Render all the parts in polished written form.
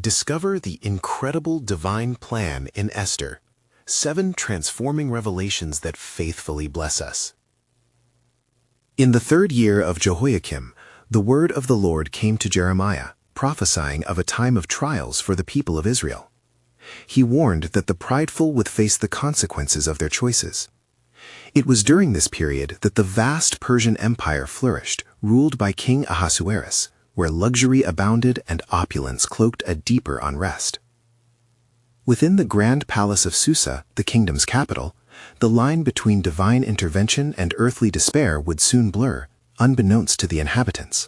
Discover the incredible divine plan in Esther, 7 transforming revelations that faithfully bless us. In the 3rd year of Jehoiakim, the word of the Lord came to Jeremiah, prophesying of a time of trials for the people of Israel. He warned that the prideful would face the consequences of their choices. It was during this period that the vast Persian Empire flourished, ruled by King Ahasuerus, where luxury abounded and opulence cloaked a deeper unrest. Within the grand palace of Susa, the kingdom's capital, the line between divine intervention and earthly despair would soon blur, unbeknownst to the inhabitants.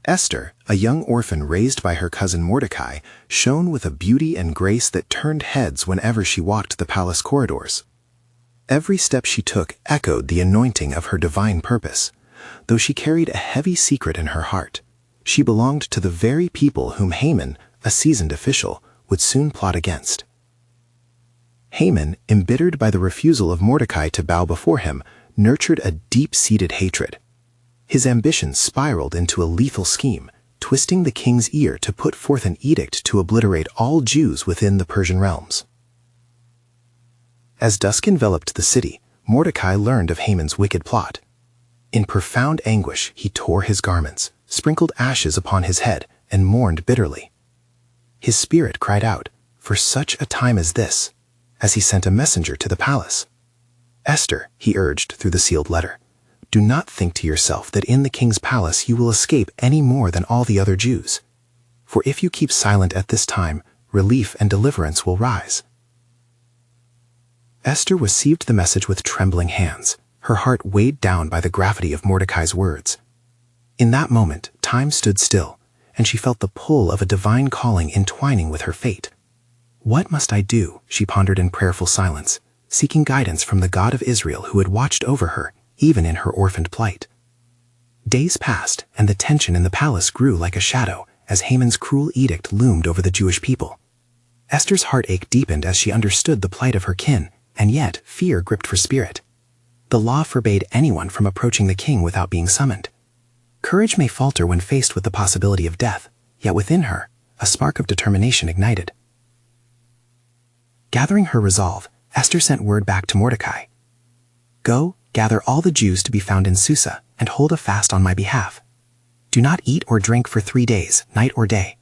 Esther, a young orphan raised by her cousin Mordecai, shone with a beauty and grace that turned heads whenever she walked the palace corridors. Every step she took echoed the anointing of her divine purpose, though she carried a heavy secret in her heart. She belonged to the very people whom Haman, a seasoned official, would soon plot against. Haman, embittered by the refusal of Mordecai to bow before him, nurtured a deep-seated hatred. His ambitions spiraled into a lethal scheme, twisting the king's ear to put forth an edict to obliterate all Jews within the Persian realms. As dusk enveloped the city, Mordecai learned of Haman's wicked plot. In profound anguish, he tore his garments, sprinkled ashes upon his head, and mourned bitterly. His spirit cried out, "For such a time as this," as he sent a messenger to the palace. "Esther," he urged through the sealed letter, "do not think to yourself that in the king's palace you will escape any more than all the other Jews. For if you keep silent at this time, relief and deliverance will rise." Esther received the message with trembling hands, her heart weighed down by the gravity of Mordecai's words. In that moment, time stood still, and she felt the pull of a divine calling entwining with her fate. "What must I do?" she pondered in prayerful silence, seeking guidance from the God of Israel who had watched over her, even in her orphaned plight. Days passed, and the tension in the palace grew like a shadow as Haman's cruel edict loomed over the Jewish people. Esther's heartache deepened as she understood the plight of her kin, and yet fear gripped her spirit. The law forbade anyone from approaching the king without being summoned. Courage may falter when faced with the possibility of death, yet within her, a spark of determination ignited. Gathering her resolve, Esther sent word back to Mordecai. "Go, gather all the Jews to be found in Susa, and hold a fast on my behalf. Do not eat or drink for 3 days, night or day.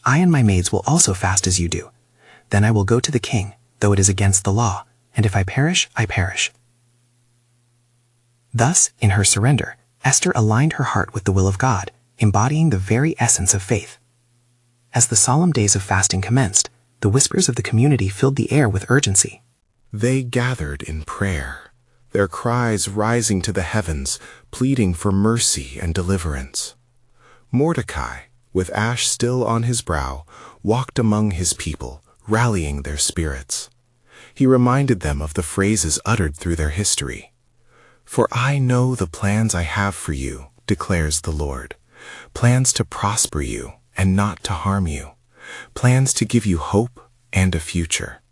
I and my maids will also fast as you do. Then I will go to the king, though it is against the law, and if I perish, I perish." Thus, in her surrender, Esther aligned her heart with the will of God, embodying the very essence of faith. As the solemn days of fasting commenced, the whispers of the community filled the air with urgency. They gathered in prayer, their cries rising to the heavens, pleading for mercy and deliverance. Mordecai, with ash still on his brow, walked among his people, rallying their spirits. He reminded them of the phrases uttered through their history. "For I know the plans I have for you, declares the Lord, plans to prosper you and not to harm you, plans to give you hope and a future."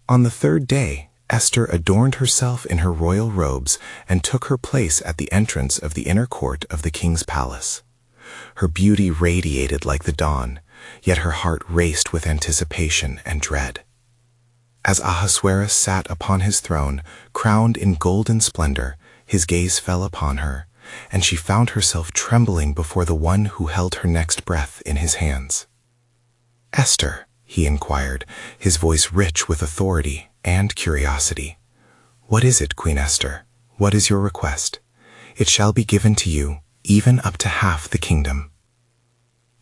On the 3rd day, Esther adorned herself in her royal robes and took her place at the entrance of the inner court of the king's palace. Her beauty radiated like the dawn, yet her heart raced with anticipation and dread. As Ahasuerus sat upon his throne, crowned in golden splendor, his gaze fell upon her, and she found herself trembling before the one who held her next breath in his hands. "Esther," he inquired, his voice rich with authority and curiosity. "What is it, Queen Esther? What is your request? It shall be given to you, even up to half the kingdom."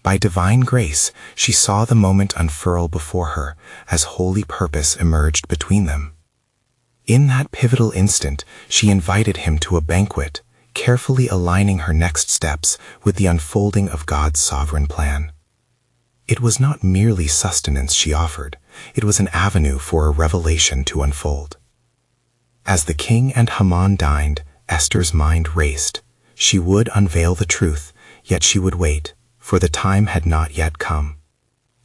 By divine grace, she saw the moment unfurl before her as holy purpose emerged between them. In that pivotal instant, she invited him to a banquet, carefully aligning her next steps with the unfolding of God's sovereign plan. It was not merely sustenance she offered, it was an avenue for a revelation to unfold. As the king and Haman dined, Esther's mind raced. She would unveil the truth, yet she would wait, for the time had not yet come.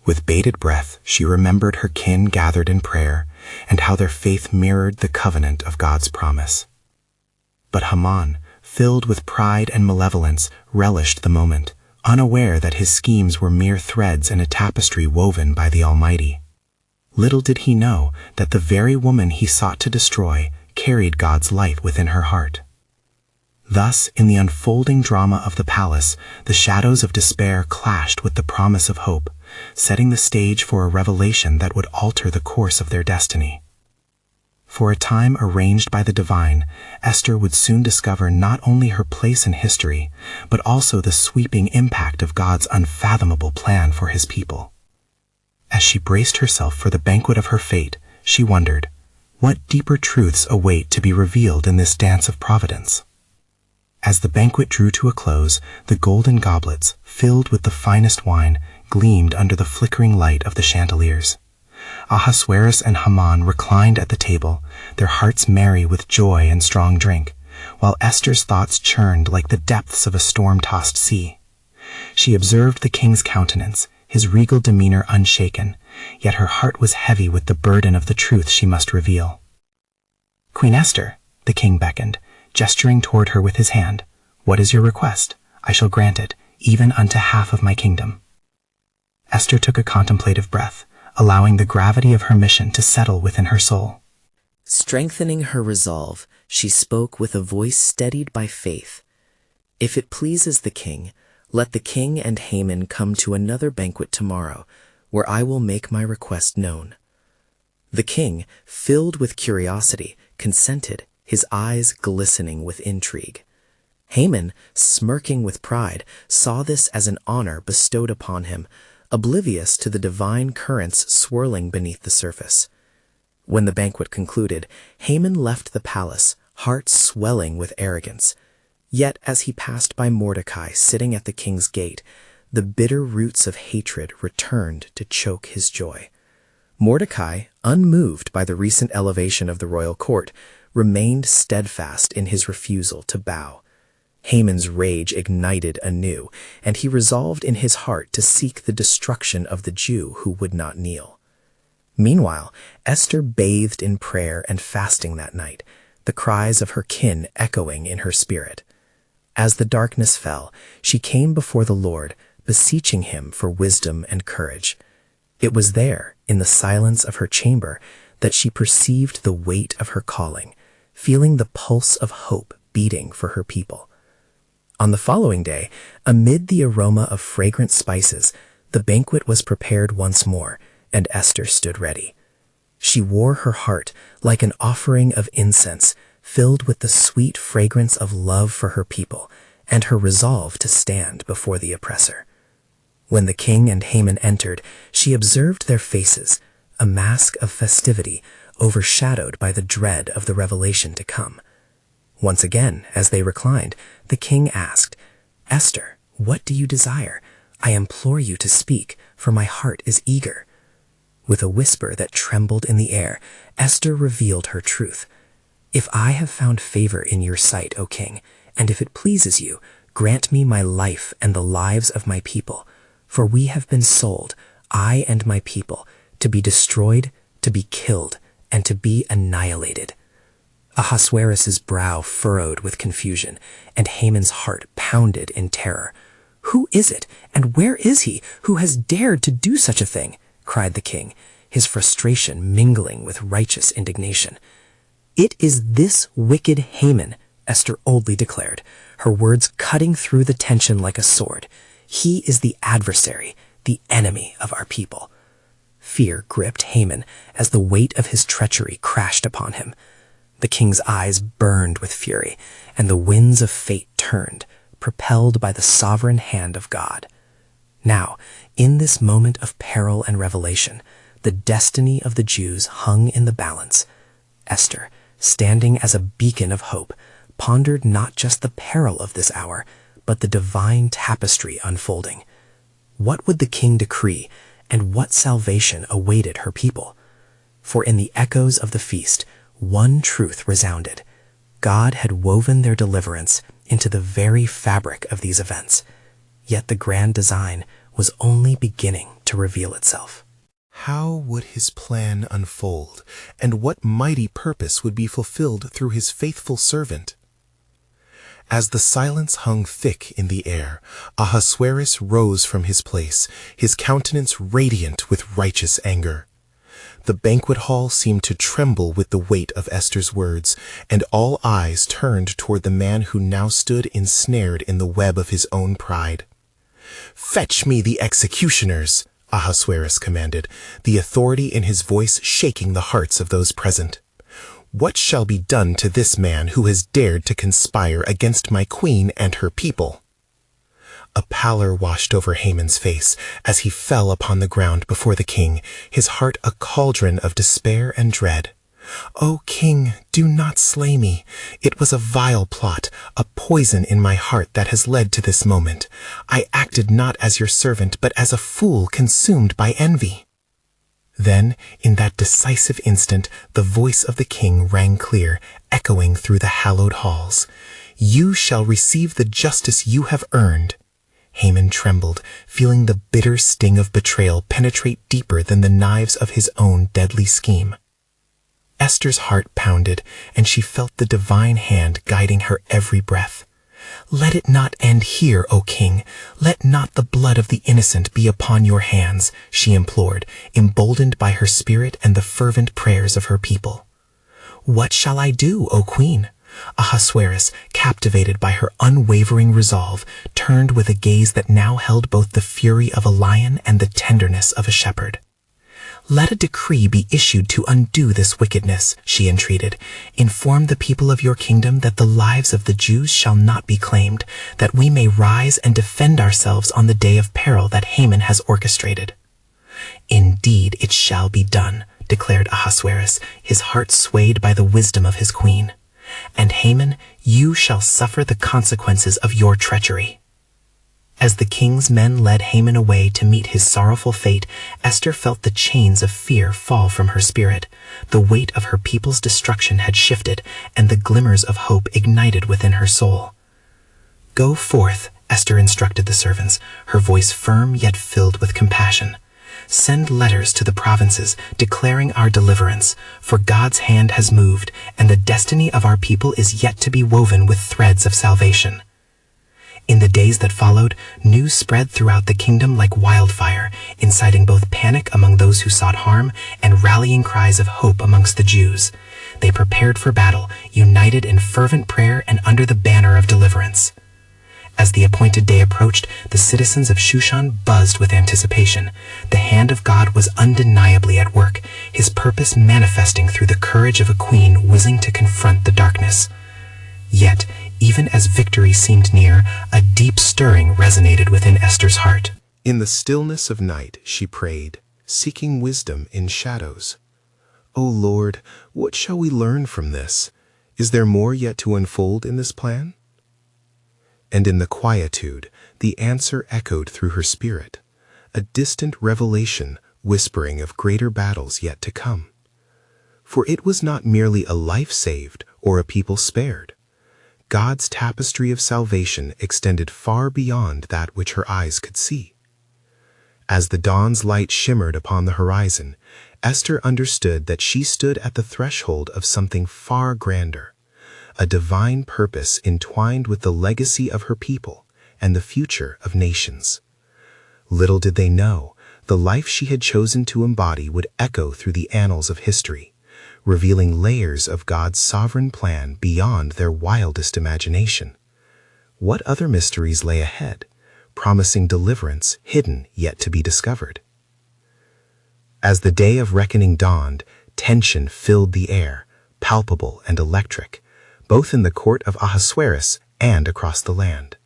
With bated breath, she remembered her kin gathered in prayer, and how their faith mirrored the covenant of God's promise. But Haman, filled with pride and malevolence, relished the moment, unaware that his schemes were mere threads in a tapestry woven by the Almighty. Little did he know that the very woman he sought to destroy carried God's light within her heart. Thus, in the unfolding drama of the palace, the shadows of despair clashed with the promise of hope, setting the stage for a revelation that would alter the course of their destiny. For a time arranged by the divine, Esther would soon discover not only her place in history, but also the sweeping impact of God's unfathomable plan for his people. As she braced herself for the banquet of her fate, she wondered, what deeper truths await to be revealed in this dance of providence? As the banquet drew to a close, the golden goblets, filled with the finest wine, gleamed under the flickering light of the chandeliers. Ahasuerus and Haman reclined at the table, their hearts merry with joy and strong drink, while Esther's thoughts churned like the depths of a storm-tossed sea. She observed the king's countenance, his regal demeanor unshaken, yet her heart was heavy with the burden of the truth she must reveal. "Queen Esther," the king beckoned, gesturing toward her with his hand, "what is your request? I shall grant it, even unto half of my kingdom." Esther took a contemplative breath, allowing the gravity of her mission to settle within her soul. Strengthening her resolve, she spoke with a voice steadied by faith. "If it pleases the king, let the king and Haman come to another banquet tomorrow, where I will make my request known." The king, filled with curiosity, consented, his eyes glistening with intrigue. Haman, smirking with pride, saw this as an honor bestowed upon him, oblivious to the divine currents swirling beneath the surface. When the banquet concluded, Haman left the palace, heart swelling with arrogance. Yet as he passed by Mordecai sitting at the king's gate, the bitter roots of hatred returned to choke his joy. Mordecai, unmoved by the recent elevation of the royal court, remained steadfast in his refusal to bow. Haman's rage ignited anew, and he resolved in his heart to seek the destruction of the Jew who would not kneel. Meanwhile, Esther bathed in prayer and fasting that night, the cries of her kin echoing in her spirit. As the darkness fell, she came before the Lord, beseeching him for wisdom and courage. It was there, in the silence of her chamber, that she perceived the weight of her calling, feeling the pulse of hope beating for her people. On the following day, amid the aroma of fragrant spices, the banquet was prepared once more, and Esther stood ready. She wore her heart like an offering of incense, filled with the sweet fragrance of love for her people, and her resolve to stand before the oppressor. When the king and Haman entered, she observed their faces, a mask of festivity overshadowed by the dread of the revelation to come. Once again, as they reclined, the king asked, "Esther, what do you desire? I implore you to speak, for my heart is eager." With a whisper that trembled in the air, Esther revealed her truth. "If I have found favor in your sight, O king, and if it pleases you, grant me my life and the lives of my people, for we have been sold, I and my people, to be destroyed, to be killed, and to be annihilated." Ahasuerus' brow furrowed with confusion, and Haman's heart pounded in terror. "Who is it, and where is he, who has dared to do such a thing?" cried the king, his frustration mingling with righteous indignation. "It is this wicked Haman," Esther boldly declared, her words cutting through the tension like a sword. "He is the adversary, the enemy of our people." Fear gripped Haman as the weight of his treachery crashed upon him. The king's eyes burned with fury, and the winds of fate turned, propelled by the sovereign hand of God. Now, in this moment of peril and revelation, the destiny of the Jews hung in the balance. Esther, standing as a beacon of hope, pondered not just the peril of this hour, but the divine tapestry unfolding. What would the king decree, and what salvation awaited her people? For in the echoes of the feast, one truth resounded. God had woven their deliverance into the very fabric of these events, yet the grand design was only beginning to reveal itself. How would his plan unfold, and what mighty purpose would be fulfilled through his faithful servant? As the silence hung thick in the air, Ahasuerus rose from his place, his countenance radiant with righteous anger. The banquet hall seemed to tremble with the weight of Esther's words, and all eyes turned toward the man who now stood ensnared in the web of his own pride. "Fetch me the executioners," Ahasuerus commanded, the authority in his voice shaking the hearts of those present. "What shall be done to this man who has dared to conspire against my queen and her people?" A pallor washed over Haman's face as he fell upon the ground before the king, his heart a cauldron of despair and dread. "O king, do not slay me. It was a vile plot, a poison in my heart that has led to this moment. I acted not as your servant, but as a fool consumed by envy." Then, in that decisive instant, the voice of the king rang clear, echoing through the hallowed halls. "You shall receive the justice you have earned." Haman trembled, feeling the bitter sting of betrayal penetrate deeper than the knives of his own deadly scheme. Esther's heart pounded, and she felt the divine hand guiding her every breath. "Let it not end here, O king. Let not the blood of the innocent be upon your hands," she implored, emboldened by her spirit and the fervent prayers of her people. "What shall I do, O queen?" Ahasuerus, captivated by her unwavering resolve, turned with a gaze that now held both the fury of a lion and the tenderness of a shepherd. "Let a decree be issued to undo this wickedness," she entreated. "Inform the people of your kingdom that the lives of the Jews shall not be claimed, that we may rise and defend ourselves on the day of peril that Haman has orchestrated." "Indeed, it shall be done," declared Ahasuerus, his heart swayed by the wisdom of his queen. "And Haman, you shall suffer the consequences of your treachery." As the king's men led Haman away to meet his sorrowful fate, Esther felt the chains of fear fall from her spirit. The weight of her people's destruction had shifted, and the glimmers of hope ignited within her soul. "Go forth," Esther instructed the servants, her voice firm yet filled with compassion. "Send letters to the provinces, declaring our deliverance, for God's hand has moved, and the destiny of our people is yet to be woven with threads of salvation." In the days that followed, news spread throughout the kingdom like wildfire, inciting both panic among those who sought harm and rallying cries of hope amongst the Jews. They prepared for battle, united in fervent prayer and under the banner of deliverance. As the appointed day approached, the citizens of Shushan buzzed with anticipation. The hand of God was undeniably at work, his purpose manifesting through the courage of a queen willing to confront the darkness. Yet, even as victory seemed near, a deep stirring resonated within Esther's heart. In the stillness of night she prayed, seeking wisdom in shadows. "O Lord, what shall we learn from this? Is there more yet to unfold in this plan?" And in the quietude, the answer echoed through her spirit, a distant revelation whispering of greater battles yet to come. For it was not merely a life saved or a people spared. God's tapestry of salvation extended far beyond that which her eyes could see. As the dawn's light shimmered upon the horizon, Esther understood that she stood at the threshold of something far grander, a divine purpose entwined with the legacy of her people and the future of nations. Little did they know, the life she had chosen to embody would echo through the annals of history, revealing layers of God's sovereign plan beyond their wildest imagination. What other mysteries lay ahead, promising deliverance hidden yet to be discovered? As the day of reckoning dawned, tension filled the air, palpable and electric, both in the court of Ahasuerus and across the land.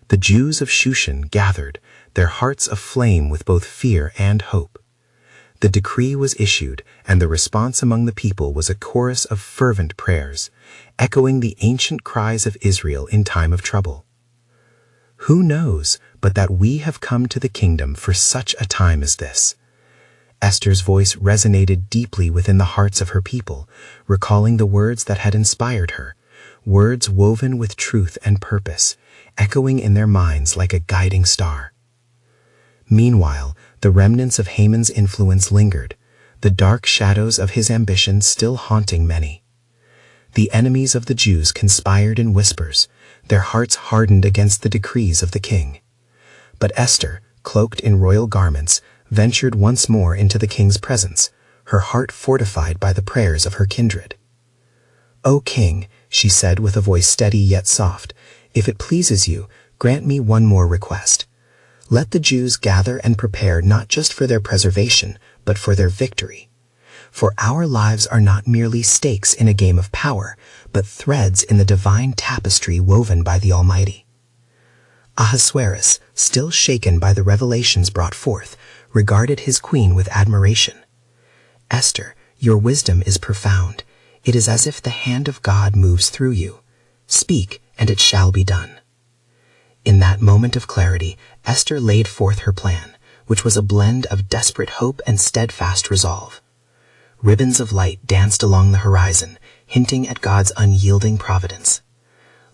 The Jews of Shushan gathered, their hearts aflame with both fear and hope. The decree was issued, and the response among the people was a chorus of fervent prayers, echoing the ancient cries of Israel in time of trouble. Who knows but that we have come to the kingdom for such a time as this? Esther's voice resonated deeply within the hearts of her people, recalling the words that had inspired her, words woven with truth and purpose, echoing in their minds like a guiding star. Meanwhile, the remnants of Haman's influence lingered, the dark shadows of his ambition still haunting many. The enemies of the Jews conspired in whispers, their hearts hardened against the decrees of the king. But Esther, cloaked in royal garments, ventured once more into the king's presence, her heart fortified by the prayers of her kindred. "O king," she said with a voice steady yet soft, "if it pleases you, grant me one more request. Let the Jews gather and prepare not just for their preservation, but for their victory. For our lives are not merely stakes in a game of power, but threads in the divine tapestry woven by the Almighty." Ahasuerus, still shaken by the revelations brought forth, regarded his queen with admiration. "Esther, your wisdom is profound. It is as if the hand of God moves through you. Speak, and it shall be done." In that moment of clarity, Esther laid forth her plan, which was a blend of desperate hope and steadfast resolve. Ribbons of light danced along the horizon, hinting at God's unyielding providence.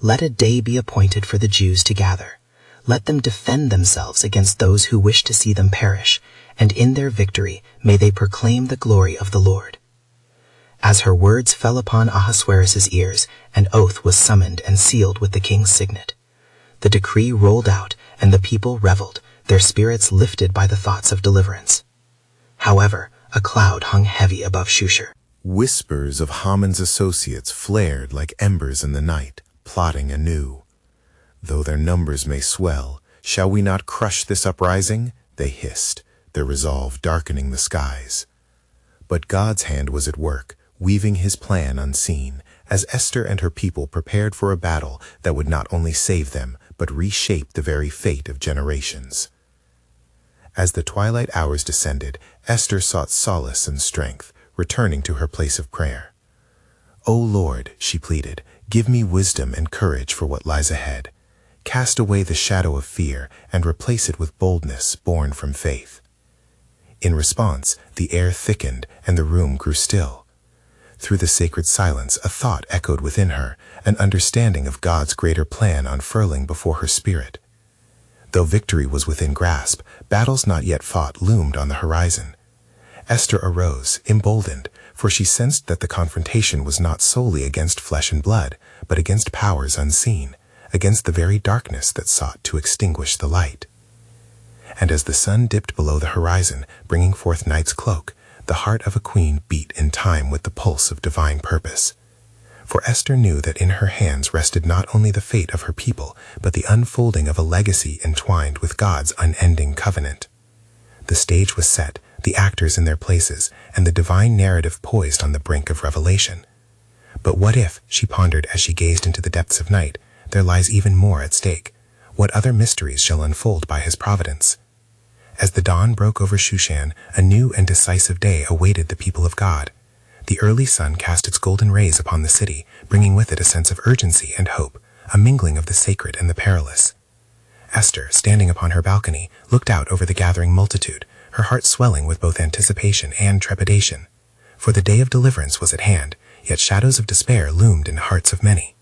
Let a day be appointed for the Jews to gather. Let them defend themselves against those who wish to see them perish, and in their victory may they proclaim the glory of the Lord. As her words fell upon Ahasuerus' ears, an oath was summoned and sealed with the king's signet. The decree rolled out, and the people reveled, their spirits lifted by the thoughts of deliverance. However, a cloud hung heavy above Shusher. Whispers of Haman's associates flared like embers in the night, plotting anew. "Though their numbers may swell, shall we not crush this uprising?" they hissed, their resolve darkening the skies. But God's hand was at work, weaving his plan unseen, as Esther and her people prepared for a battle that would not only save them, but reshape the very fate of generations. As the twilight hours descended, Esther sought solace and strength, returning to her place of prayer. "O Lord," she pleaded, "give me wisdom and courage for what lies ahead. Cast away the shadow of fear and replace it with boldness born from faith." In response, the air thickened and the room grew still. Through the sacred silence, a thought echoed within her, an understanding of God's greater plan unfurling before her spirit. Though victory was within grasp, battles not yet fought loomed on the horizon. Esther arose, emboldened, for she sensed that the confrontation was not solely against flesh and blood, but against powers unseen, against the very darkness that sought to extinguish the light. And as the sun dipped below the horizon, bringing forth night's cloak, the heart of a queen beat in time with the pulse of divine purpose. For Esther knew that in her hands rested not only the fate of her people, but the unfolding of a legacy entwined with God's unending covenant. The stage was set, the actors in their places, and the divine narrative poised on the brink of revelation. But what if, she pondered as she gazed into the depths of night, there lies even more at stake? What other mysteries shall unfold by his providence? As the dawn broke over Shushan, a new and decisive day awaited the people of God. The early sun cast its golden rays upon the city, bringing with it a sense of urgency and hope, a mingling of the sacred and the perilous. Esther, standing upon her balcony, looked out over the gathering multitude, her heart swelling with both anticipation and trepidation. For the day of deliverance was at hand, yet shadows of despair loomed in the hearts of many.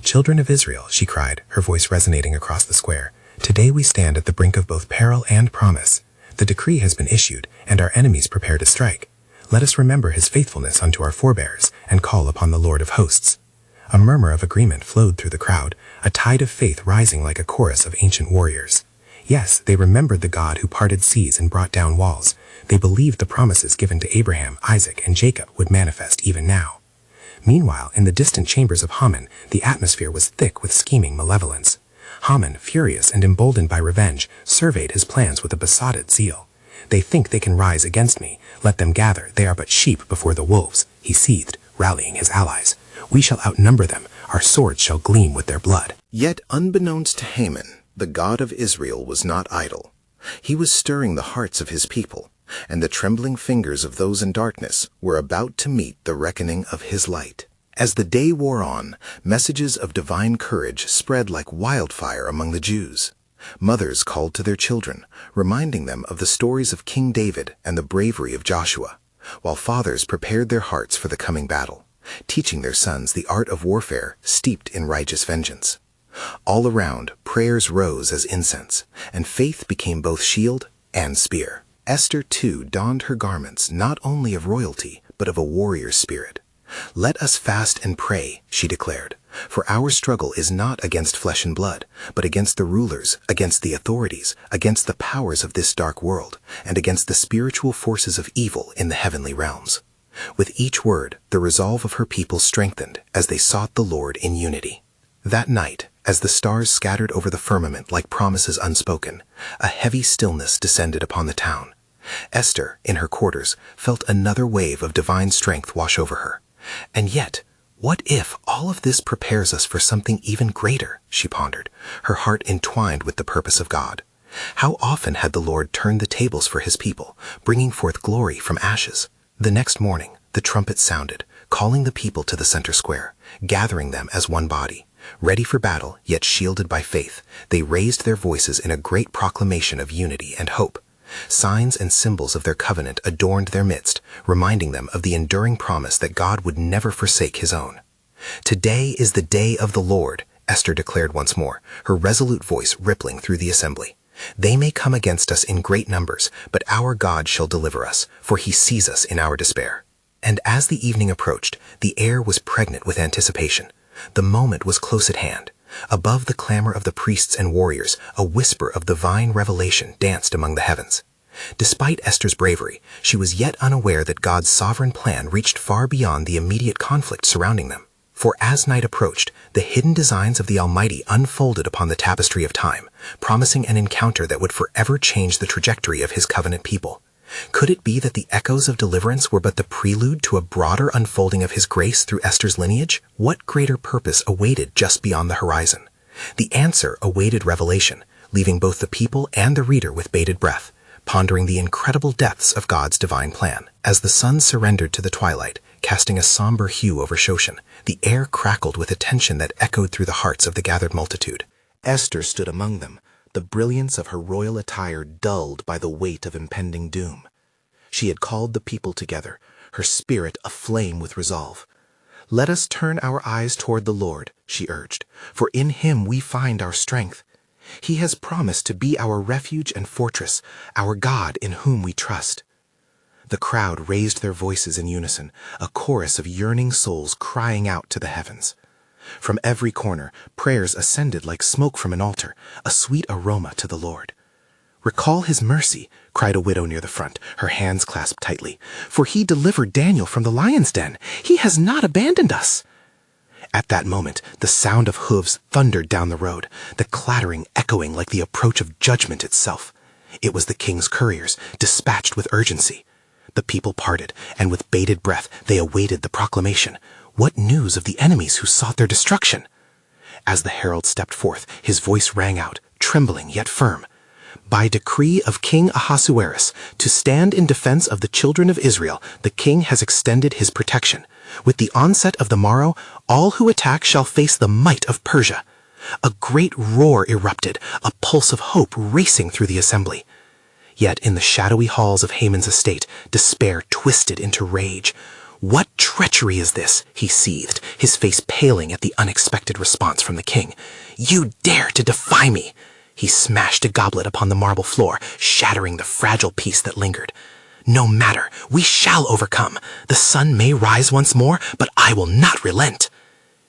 "Children of Israel," she cried, her voice resonating across the square, "today we stand at the brink of both peril and promise. The decree has been issued, and our enemies prepare to strike. Let us remember his faithfulness unto our forebears, and call upon the Lord of hosts." A murmur of agreement flowed through the crowd, a tide of faith rising like a chorus of ancient warriors. Yes, they remembered the God who parted seas and brought down walls. They believed the promises given to Abraham, Isaac, and Jacob would manifest even now. Meanwhile, in the distant chambers of Haman, the atmosphere was thick with scheming malevolence. Haman, furious and emboldened by revenge, surveyed his plans with a besotted zeal. "They think they can rise against me. Let them gather. They are but sheep before the wolves," he seethed, rallying his allies. "We shall outnumber them. Our swords shall gleam with their blood." Yet, unbeknownst to Haman, the God of Israel was not idle. He was stirring the hearts of his people, and the trembling fingers of those in darkness were about to meet the reckoning of his light. As the day wore on, messages of divine courage spread like wildfire among the Jews. Mothers called to their children, reminding them of the stories of King David and the bravery of Joshua, while fathers prepared their hearts for the coming battle, teaching their sons the art of warfare steeped in righteous vengeance. All around, prayers rose as incense, and faith became both shield and spear. Esther, too, donned her garments not only of royalty, but of a warrior spirit. "Let us fast and pray," she declared, For our struggle is not against flesh and blood, but against the rulers, against the authorities, against the powers of this dark world, and against the spiritual forces of evil in the heavenly realms." With each word, the resolve of her people strengthened as they sought the Lord in unity. That night, as the stars scattered over the firmament like promises unspoken, a heavy stillness descended upon the town. Esther, in her quarters, felt another wave of divine strength wash over her. And yet, what if all of this prepares us for something even greater, she pondered, her heart entwined with the purpose of God. How often had the Lord turned the tables for his people, bringing forth glory from ashes? The next morning, the trumpet sounded, calling the people to the center square, gathering them as one body. Ready for battle, yet shielded by faith, they raised their voices in a great proclamation of unity and hope. Signs and symbols of their covenant adorned their midst, reminding them of the enduring promise that God would never forsake his own. "Today is the day of the Lord," Esther declared once more, her resolute voice rippling through the assembly. "They may come against us in great numbers, but our God shall deliver us, for he sees us in our despair." And as the evening approached, the air was pregnant with anticipation. The moment was close at hand. Above the clamor of the priests and warriors, a whisper of divine revelation danced among the heavens. Despite Esther's bravery, she was yet unaware that God's sovereign plan reached far beyond the immediate conflict surrounding them. For as night approached, the hidden designs of the Almighty unfolded upon the tapestry of time, promising an encounter that would forever change the trajectory of his covenant people. Could it be that the echoes of deliverance were but the prelude to a broader unfolding of his grace through Esther's lineage? What greater purpose awaited just beyond the horizon? The answer awaited revelation, leaving both the people and the reader with bated breath, pondering the incredible depths of God's divine plan. As the sun surrendered to the twilight, casting a somber hue over Shoshan, the air crackled with a tension that echoed through the hearts of the gathered multitude. Esther stood among them, the brilliance of her royal attire dulled by the weight of impending doom. She had called the people together, her spirit aflame with resolve. "Let us turn our eyes toward the Lord," she urged, "for in him we find our strength. He has promised to be our refuge and fortress, our God in whom we trust." The crowd raised their voices in unison, a chorus of yearning souls crying out to the heavens. From every corner, prayers ascended like smoke from an altar, a sweet aroma to the Lord. "Recall his mercy," cried a widow near the front, her hands clasped tightly, "for he delivered Daniel from the lion's den. He has not abandoned us." At that moment, the sound of hooves thundered down the road, the clattering echoing like the approach of judgment itself. It was the king's couriers, dispatched with urgency. The people parted, and with bated breath they awaited the proclamation. What news of the enemies who sought their destruction? As the herald stepped forth, his voice rang out, trembling yet firm. "By decree of King Ahasuerus, to stand in defense of the children of Israel, the king has extended his protection. With the onset of the morrow, all who attack shall face the might of Persia." A great roar erupted, a pulse of hope racing through the assembly. Yet in the shadowy halls of Haman's estate, despair twisted into rage. "What treachery is this?" he seethed, his face paling at the unexpected response from the king. "You dare to defy me!" He smashed a goblet upon the marble floor, shattering the fragile piece that lingered. "No matter, we shall overcome. The sun may rise once more, but I will not relent."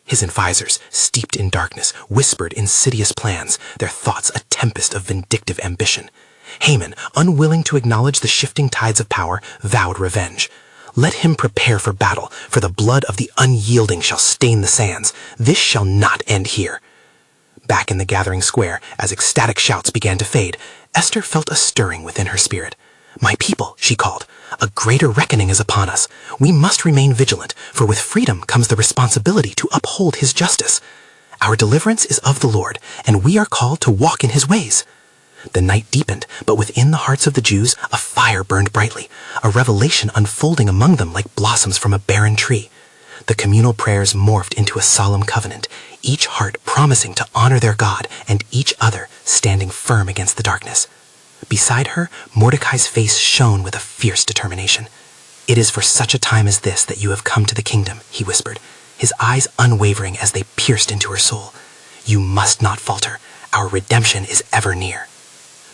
His advisors, steeped in darkness, whispered insidious plans, their thoughts a tempest of vindictive ambition. Haman, unwilling to acknowledge the shifting tides of power, vowed revenge. "Let him prepare for battle, for the blood of the unyielding shall stain the sands. This shall not end here." Back in the gathering square, as ecstatic shouts began to fade, Esther felt a stirring within her spirit. "My people," she called, "a greater reckoning is upon us. We must remain vigilant, for with freedom comes the responsibility to uphold his justice. Our deliverance is of the Lord, and we are called to walk in his ways." The night deepened, but within the hearts of the Jews a fire burned brightly, a revelation unfolding among them like blossoms from a barren tree. The communal prayers morphed into a solemn covenant, each heart promising to honor their God and each other standing firm against the darkness. Beside her, Mordecai's face shone with a fierce determination. "It is for such a time as this that you have come to the kingdom," he whispered, his eyes unwavering as they pierced into her soul. "You must not falter. Our redemption is ever near."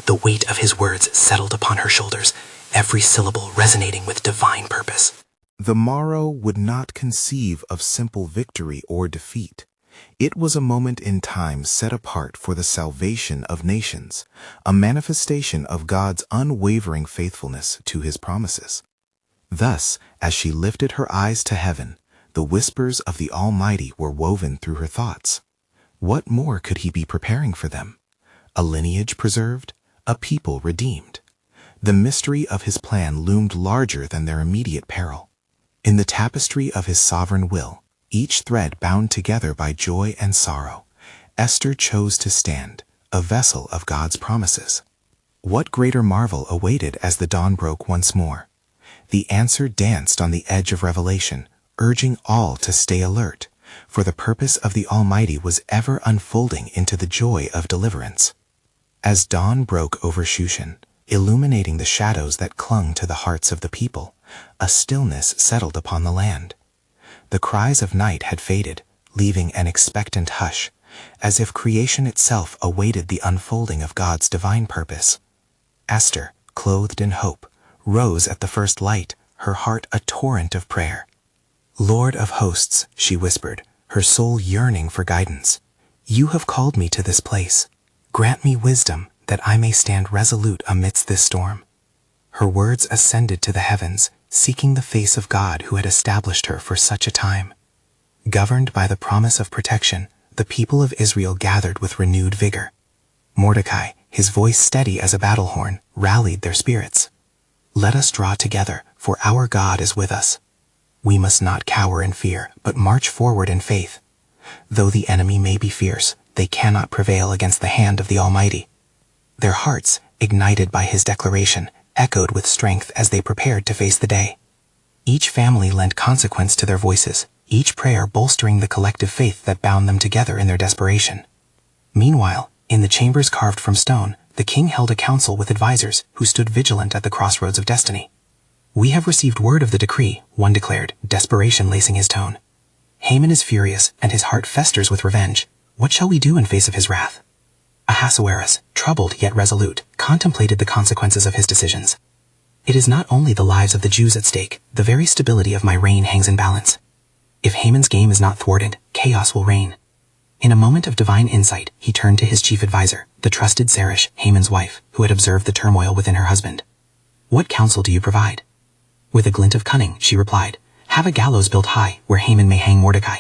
The weight of his words settled upon her shoulders, every syllable resonating with divine purpose. The morrow would not conceive of simple victory or defeat. It was a moment in time set apart for the salvation of nations, a manifestation of God's unwavering faithfulness to his promises. Thus, as she lifted her eyes to heaven, the whispers of the Almighty were woven through her thoughts. What more could he be preparing for them? A lineage preserved, a people redeemed. The mystery of his plan loomed larger than their immediate peril. In the tapestry of his sovereign will, each thread bound together by joy and sorrow, Esther chose to stand, a vessel of God's promises. What greater marvel awaited as the dawn broke once more? The answer danced on the edge of revelation, urging all to stay alert, for the purpose of the Almighty was ever unfolding into the joy of deliverance. As dawn broke over Shushan, illuminating the shadows that clung to the hearts of the people, a stillness settled upon the land. The cries of night had faded, leaving an expectant hush, as if creation itself awaited the unfolding of God's divine purpose. Esther, clothed in hope, rose at the first light, her heart a torrent of prayer. "Lord of hosts," she whispered, her soul yearning for guidance, "you have called me to this place. Grant me wisdom that I may stand resolute amidst this storm." Her words ascended to the heavens, seeking the face of God who had established her for such a time. Governed by the promise of protection, the people of Israel gathered with renewed vigor. Mordecai, his voice steady as a battle horn, rallied their spirits. "Let us draw together, for our God is with us. We must not cower in fear, but march forward in faith. Though the enemy may be fierce, they cannot prevail against the hand of the Almighty." Their hearts, ignited by his declaration, echoed with strength as they prepared to face the day. Each family lent consequence to their voices, each prayer bolstering the collective faith that bound them together in their desperation. Meanwhile, in the chambers carved from stone, the king held a council with advisors who stood vigilant at the crossroads of destiny. "We have received word of the decree," one declared, desperation lacing his tone. "Haman is furious, and his heart festers with revenge. What shall we do in face of his wrath?" Ahasuerus, troubled yet resolute, contemplated the consequences of his decisions. "It is not only the lives of the Jews at stake, the very stability of my reign hangs in balance. If Haman's game is not thwarted, chaos will reign." In a moment of divine insight, he turned to his chief advisor, the trusted Zeresh, Haman's wife, who had observed the turmoil within her husband. "What counsel do you provide?" With a glint of cunning, she replied, "Have a gallows built high, where Haman may hang Mordecai.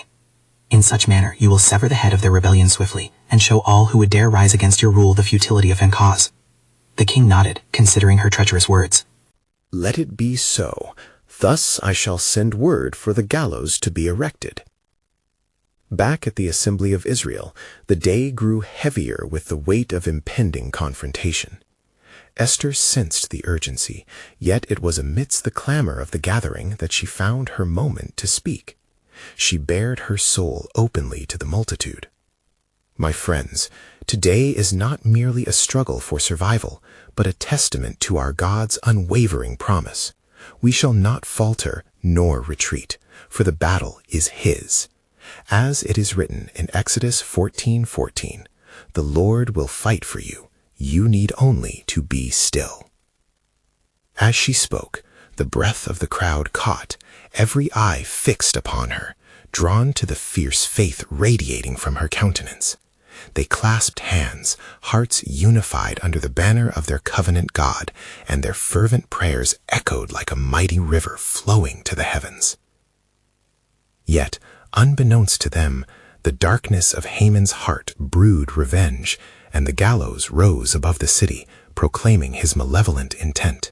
In such manner you will sever the head of their rebellion swiftly, and show all who would dare rise against your rule the futility of and cause." The king nodded, considering her treacherous words. "Let it be so. Thus I shall send word for the gallows to be erected." Back at the Assembly of Israel, the day grew heavier with the weight of impending confrontation. Esther sensed the urgency, yet it was amidst the clamor of the gathering that she found her moment to speak. She bared her soul openly to the multitude. "My friends, today is not merely a struggle for survival, but a testament to our God's unwavering promise. We shall not falter nor retreat, for the battle is His. As it is written in Exodus 14:14, "The Lord will fight for you. You need only to be still." As she spoke, the breath of the crowd caught, every eye fixed upon her, drawn to the fierce faith radiating from her countenance. They clasped hands, hearts unified under the banner of their covenant God, and their fervent prayers echoed like a mighty river flowing to the heavens. Yet, unbeknownst to them, the darkness of Haman's heart brewed revenge, and the gallows rose above the city, proclaiming his malevolent intent.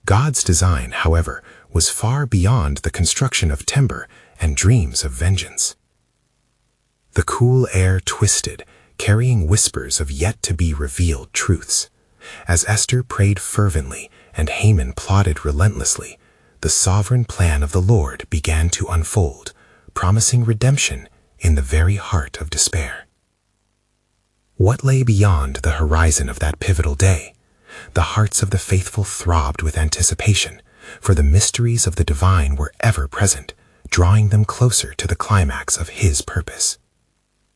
God's design, however, was far beyond the construction of timber and dreams of vengeance. The cool air twisted, carrying whispers of yet-to-be-revealed truths. As Esther prayed fervently and Haman plotted relentlessly, the sovereign plan of the Lord began to unfold, promising redemption in the very heart of despair. What lay beyond the horizon of that pivotal day? The hearts of the faithful throbbed with anticipation, for the mysteries of the divine were ever present, drawing them closer to the climax of His purpose.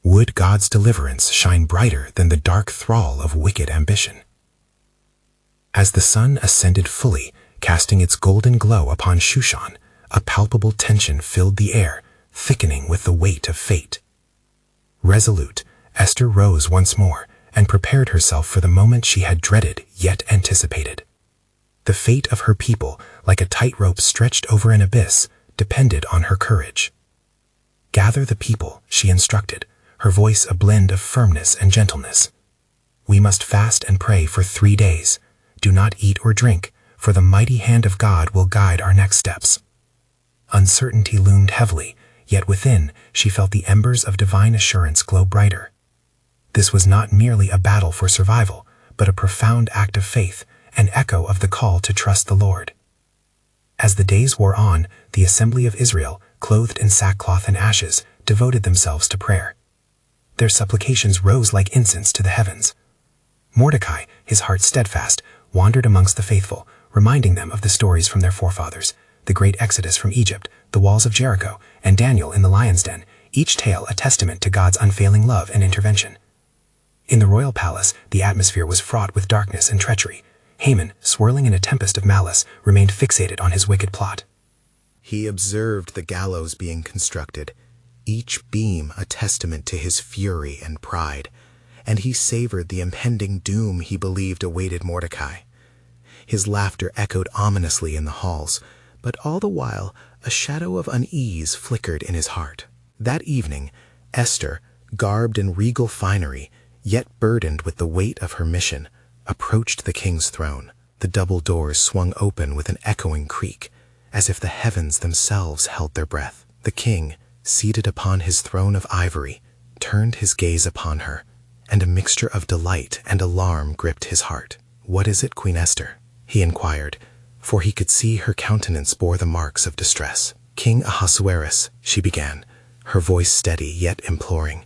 Would God's deliverance shine brighter than the dark thrall of wicked ambition? As the sun ascended fully, casting its golden glow upon Shushan, a palpable tension filled the air, thickening with the weight of fate. Resolute, Esther rose once more and prepared herself for the moment she had dreaded yet anticipated. The fate of her people, like a tightrope stretched over an abyss, depended on her courage. "Gather the people," she instructed, her voice a blend of firmness and gentleness. "We must fast and pray for 3 days. Do not eat or drink, for the mighty hand of God will guide our next steps." Uncertainty loomed heavily, yet within she felt the embers of divine assurance glow brighter. This was not merely a battle for survival, but a profound act of faith, an echo of the call to trust the Lord. As the days wore on, the assembly of Israel, clothed in sackcloth and ashes, devoted themselves to prayer. Their supplications rose like incense to the heavens. Mordecai, his heart steadfast, wandered amongst the faithful, reminding them of the stories from their forefathers, the great exodus from Egypt, the walls of Jericho, and Daniel in the lion's den, each tale a testament to God's unfailing love and intervention. In the royal palace, the atmosphere was fraught with darkness and treachery. Haman, swirling in a tempest of malice, remained fixated on his wicked plot. He observed the gallows being constructed, each beam a testament to his fury and pride, and he savored the impending doom he believed awaited Mordecai. His laughter echoed ominously in the halls, but all the while a shadow of unease flickered in his heart. That evening, Esther, garbed in regal finery, yet burdened with the weight of her mission, approached the king's throne. The double doors swung open with an echoing creak, as if the heavens themselves held their breath. The king, seated upon his throne of ivory, turned his gaze upon her, and a mixture of delight and alarm gripped his heart. "What is it, Queen Esther?" he inquired, for he could see her countenance bore the marks of distress. "King Ahasuerus," she began, her voice steady yet imploring,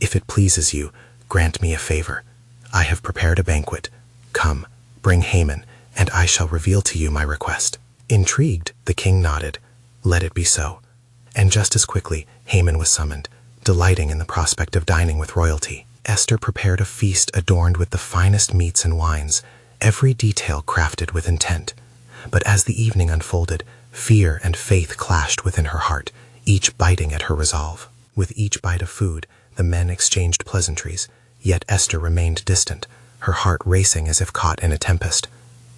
"if it pleases you, grant me a favor. I have prepared a banquet. Come, bring Haman, and I shall reveal to you my request." Intrigued, the king nodded. Let it be so. And just as quickly, Haman was summoned, delighting in the prospect of dining with royalty. Esther prepared a feast adorned with the finest meats and wines, every detail crafted with intent. But as the evening unfolded, fear and faith clashed within her heart, each biting at her resolve. With each bite of food, the men exchanged pleasantries, yet Esther remained distant, her heart racing as if caught in a tempest.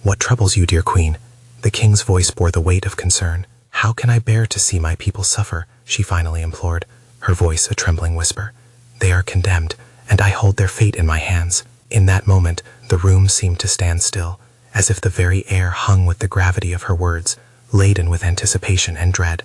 "What troubles you, dear queen?" The king's voice bore the weight of concern. "How can I bear to see my people suffer?" she finally implored, her voice a trembling whisper. "They are condemned, and I hold their fate in my hands." In that moment, the room seemed to stand still, as if the very air hung with the gravity of her words, laden with anticipation and dread.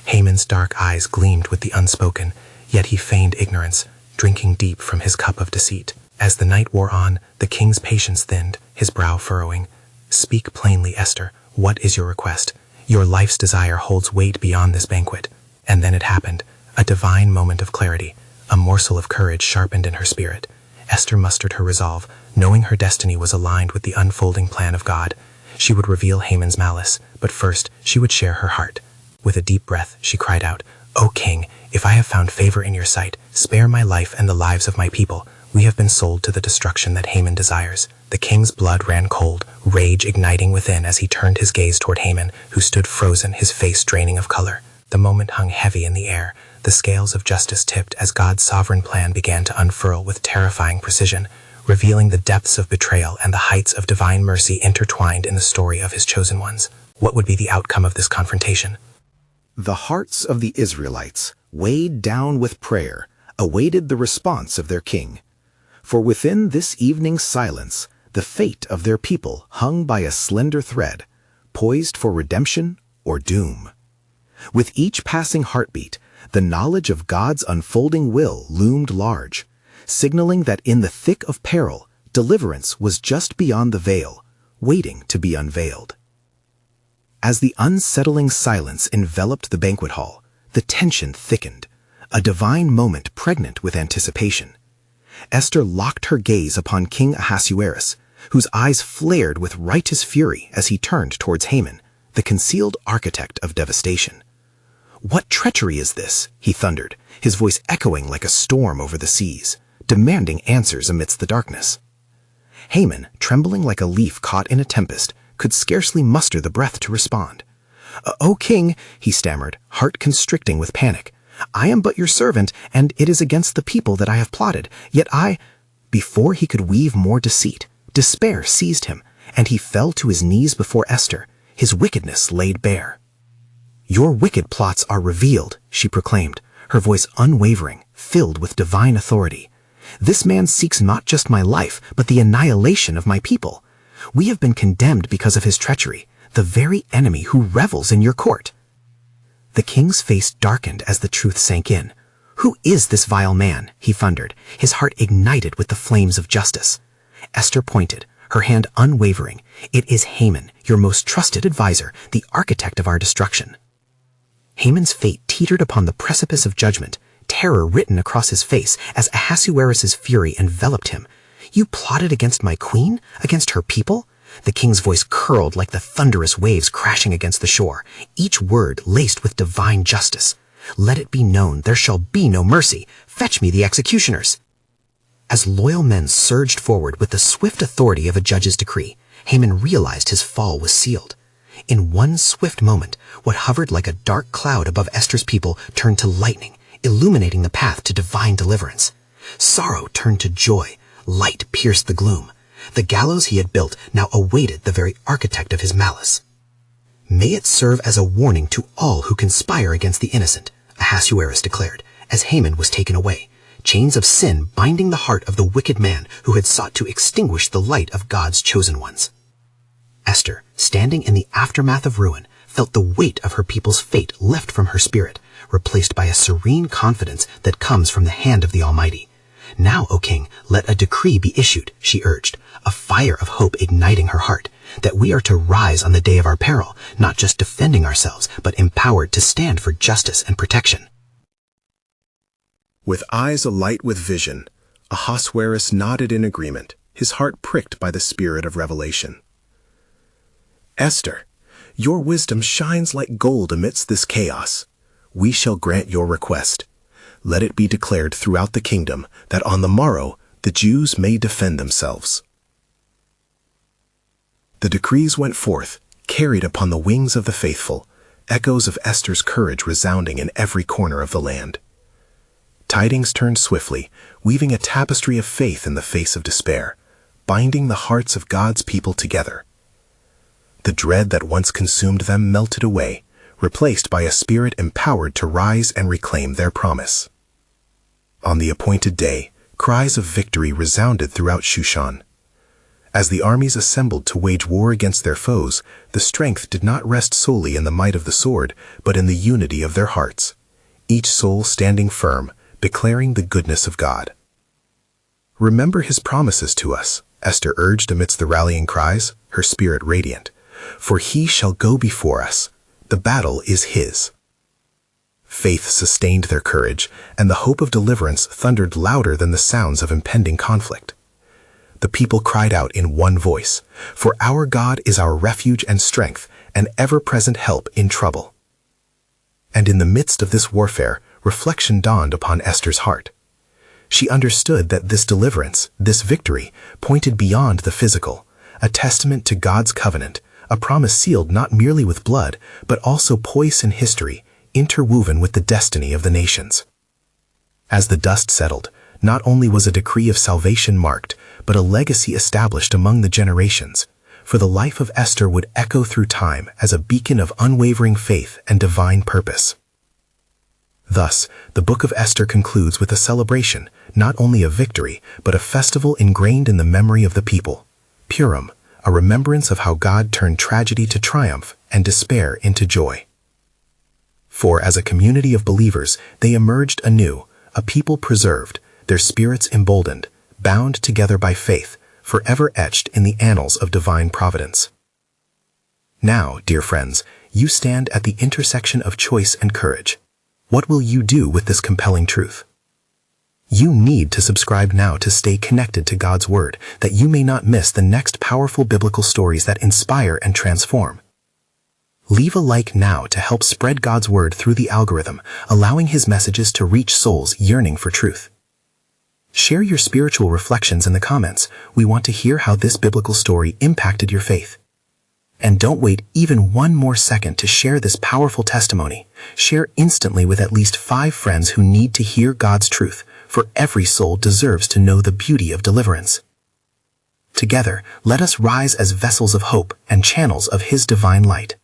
Haman's dark eyes gleamed with the unspoken, yet he feigned ignorance, drinking deep from his cup of deceit. As the night wore on, the king's patience thinned, his brow furrowing. "Speak plainly, Esther. What is your request? Your life's desire holds weight beyond this banquet." And then it happened, a divine moment of clarity, a morsel of courage sharpened in her spirit. Esther mustered her resolve, knowing her destiny was aligned with the unfolding plan of God. She would reveal Haman's malice, but first she would share her heart. With a deep breath, she cried out, "O king, if I have found favor in your sight, spare my life and the lives of my people. We have been sold to the destruction that Haman desires." The king's blood ran cold, rage igniting within as he turned his gaze toward Haman, who stood frozen, his face draining of color. The moment hung heavy in the air, the scales of justice tipped as God's sovereign plan began to unfurl with terrifying precision, revealing the depths of betrayal and the heights of divine mercy intertwined in the story of his chosen ones. What would be the outcome of this confrontation? The hearts of the Israelites, weighed down with prayer, awaited the response of their king. For within this evening's silence, the fate of their people hung by a slender thread, poised for redemption or doom. With each passing heartbeat, the knowledge of God's unfolding will loomed large, signaling that in the thick of peril, deliverance was just beyond the veil, waiting to be unveiled. As the unsettling silence enveloped the banquet hall, the tension thickened, a divine moment pregnant with anticipation. Esther locked her gaze upon King Ahasuerus, whose eyes flared with righteous fury as he turned towards Haman, the concealed architect of devastation. "What treachery is this?" he thundered, his voice echoing like a storm over the seas, demanding answers amidst the darkness. Haman, trembling like a leaf caught in a tempest, could scarcely muster the breath to respond. "O king," he stammered, heart constricting with panic, I am but your servant, and it is against the people that I have plotted. Yet I—" Before he could weave more deceit, despair seized him, and he fell to his knees before Esther, his wickedness laid bare. "Your wicked plots are revealed," she proclaimed, her voice unwavering, filled with divine authority. "This man seeks not just my life, but the annihilation of my people. We have been condemned because of his treachery, the very enemy who revels in your court." The king's face darkened as the truth sank in. "Who is this vile man?" he thundered, his heart ignited with the flames of justice. Esther pointed, her hand unwavering. "It is Haman, your most trusted advisor, the architect of our destruction." Haman's fate teetered upon the precipice of judgment, terror written across his face as Ahasuerus's fury enveloped him. "You plotted against my queen? Against her people?" The king's voice curled like the thunderous waves crashing against the shore, each word laced with divine justice. "Let it be known, there shall be no mercy. Fetch me the executioners." As loyal men surged forward with the swift authority of a judge's decree, Haman realized his fall was sealed. In one swift moment, what hovered like a dark cloud above Esther's people turned to lightning, illuminating the path to divine deliverance. Sorrow turned to joy, light pierced the gloom. The gallows he had built now awaited the very architect of his malice. "May it serve as a warning to all who conspire against the innocent," Ahasuerus declared, as Haman was taken away, chains of sin binding the heart of the wicked man who had sought to extinguish the light of God's chosen ones. Esther, standing in the aftermath of ruin, felt the weight of her people's fate lift from her spirit, replaced by a serene confidence that comes from the hand of the Almighty. "Now, O king, let a decree be issued," she urged, a fire of hope igniting her heart, "that we are to rise on the day of our peril, not just defending ourselves, but empowered to stand for justice and protection." With eyes alight with vision, Ahasuerus nodded in agreement, his heart pricked by the spirit of revelation. "Esther, your wisdom shines like gold amidst this chaos. We shall grant your request. Let it be declared throughout the kingdom that on the morrow the Jews may defend themselves." The decrees went forth, carried upon the wings of the faithful, echoes of Esther's courage resounding in every corner of the land. Tidings turned swiftly, weaving a tapestry of faith in the face of despair, binding the hearts of God's people together. The dread that once consumed them melted away, replaced by a spirit empowered to rise and reclaim their promise. On the appointed day, cries of victory resounded throughout Shushan. As the armies assembled to wage war against their foes, the strength did not rest solely in the might of the sword, but in the unity of their hearts, each soul standing firm, declaring the goodness of God. "Remember his promises to us," Esther urged amidst the rallying cries, her spirit radiant. "For he shall go before us. The battle is his." Faith sustained their courage, and the hope of deliverance thundered louder than the sounds of impending conflict. The people cried out in one voice, "For our God is our refuge and strength, an ever-present help in trouble." And in the midst of this warfare, reflection dawned upon Esther's heart. She understood that this deliverance, this victory, pointed beyond the physical, a testament to God's covenant, a promise sealed not merely with blood, but also poised in history, interwoven with the destiny of the nations. As the dust settled, not only was a decree of salvation marked, but a legacy established among the generations, for the life of Esther would echo through time as a beacon of unwavering faith and divine purpose. Thus, the book of Esther concludes with a celebration, not only of victory, but a festival ingrained in the memory of the people, Purim, a remembrance of how God turned tragedy to triumph and despair into joy. For as a community of believers, they emerged anew, a people preserved, their spirits emboldened, bound together by faith, forever etched in the annals of divine providence. Now, dear friends, you stand at the intersection of choice and courage. What will you do with this compelling truth? You need to subscribe now to stay connected to God's Word, that you may not miss the next powerful biblical stories that inspire and transform. Leave a like now to help spread God's Word through the algorithm, allowing His messages to reach souls yearning for truth. Share your spiritual reflections in the comments. We want to hear how this biblical story impacted your faith. And don't wait even one more second to share this powerful testimony. Share instantly with at least 5 friends who need to hear God's truth, for every soul deserves to know the beauty of deliverance. Together, let us rise as vessels of hope and channels of His divine light.